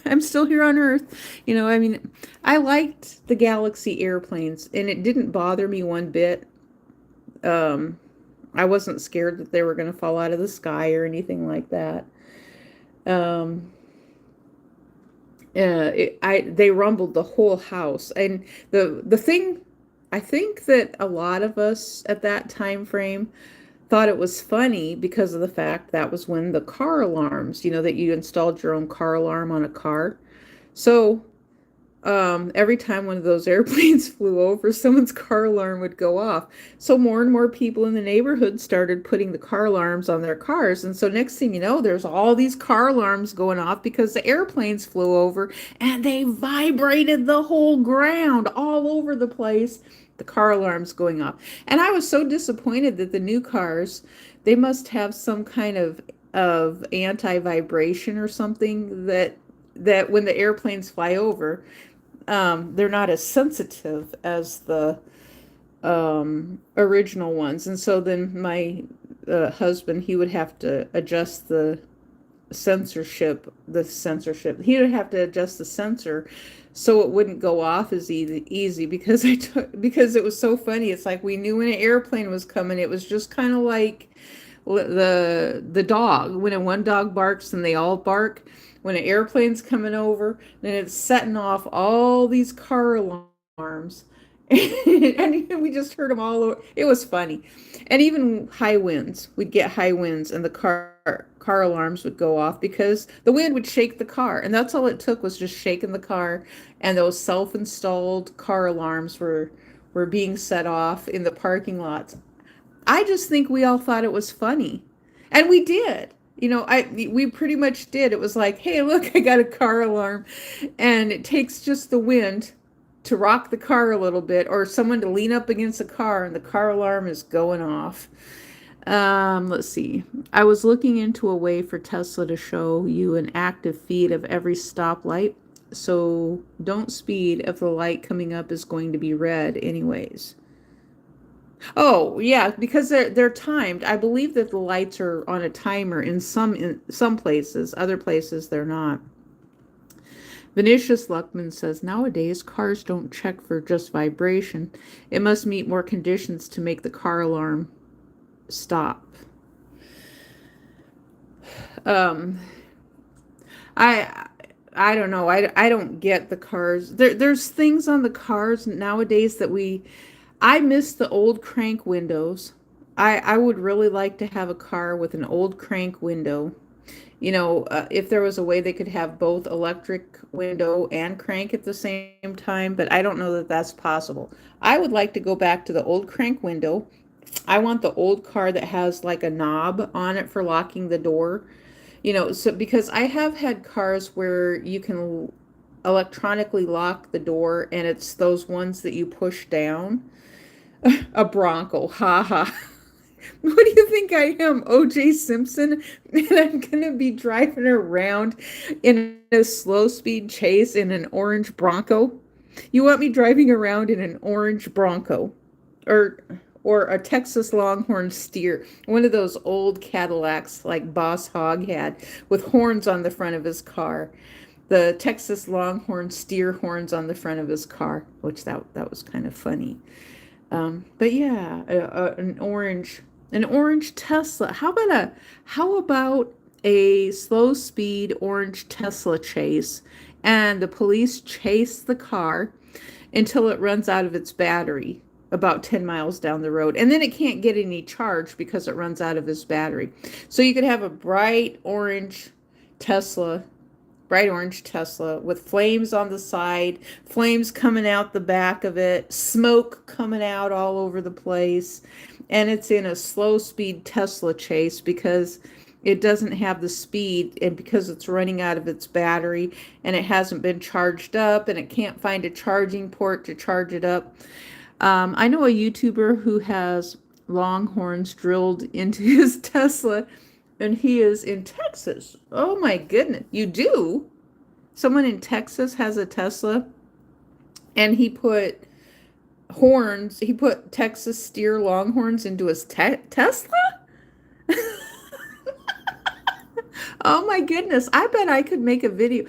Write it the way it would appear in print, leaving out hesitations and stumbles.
I'm still here on Earth. I mean, I liked the Galaxy airplanes, and it didn't bother me one bit. Um, I wasn't scared that they were going to fall out of the sky or anything like that. Um, they rumbled the whole house, and the thing, I think that a lot of us at that time frame thought it was funny because of the fact that was when the car alarms, that you installed your own car alarm on a car. So every time one of those airplanes flew over, someone's car alarm would go off. So more and more people in the neighborhood started putting the car alarms on their cars. And so next thing you know, there's all these car alarms going off because the airplanes flew over and they vibrated the whole ground all over the place. The car alarms going off. And I was so disappointed that the new cars, they must have some kind of anti-vibration or something that when the airplanes fly over, they're not as sensitive as the original ones. And so then my husband, he would have to adjust the censorship. He would have to adjust the sensor so it wouldn't go off as easy because it was so funny. It's like we knew when an airplane was coming. It was just kind of like the dog. When one dog barks and they all bark. When an airplane's coming over, then it's setting off all these car alarms. And we just heard them all over. It was funny. And even high winds, we'd get high winds and the car alarms would go off because the wind would shake the car. And that's all it took, was just shaking the car, and those self-installed car alarms were being set off in the parking lots. I just think we all thought it was funny. And we did. We pretty much did. It was like, hey, look, I got a car alarm. And it takes just the wind to rock the car a little bit, or someone to lean up against the car, and the car alarm is going off. Let's see. I was looking into a way for Tesla to show you an active feed of every stoplight. So don't speed if the light coming up is going to be red anyways. Oh, yeah, because they're timed. I believe that the lights are on a timer in some places, other places they're not. Vinicius Luckman says nowadays cars don't check for just vibration. It must meet more conditions to make the car alarm stop. Um, I I don't know. I don't get the cars. There's things on the cars nowadays that I miss the old crank windows. I would really like to have a car with an old crank window. If there was a way they could have both electric window and crank at the same time, but I don't know that that's possible. I would like to go back to the old crank window. I want the old car that has like a knob on it for locking the door. So because I have had cars where you can electronically lock the door, and it's those ones that you push down. A Bronco, haha. What do you think I am, OJ Simpson? And I'm gonna be driving around in a slow speed chase in an orange Bronco? You want me driving around in an orange Bronco? Or or a Texas Longhorn steer, one of those old Cadillacs like Boss Hogg had with horns on the front of his car. The Texas Longhorn steer horns on the front of his car, which that was kind of funny. But yeah, an orange Tesla. How about a slow speed orange Tesla chase, and the police chase the car until it runs out of its battery about 10 miles down the road, and then it can't get any charge because it runs out of its battery. So you could have a Tesla bright orange Tesla with flames on the side, flames coming out the back of it, smoke coming out all over the place. And it's in a slow speed Tesla chase because it doesn't have the speed, and because it's running out of its battery and it hasn't been charged up and it can't find a charging port to charge it up. I know a YouTuber who has longhorns drilled into his Tesla, and he is in Texas. Oh my goodness. You do? Someone in Texas has a Tesla, and he put Texas steer longhorns into his Tesla? Oh my goodness. I bet I could make a video.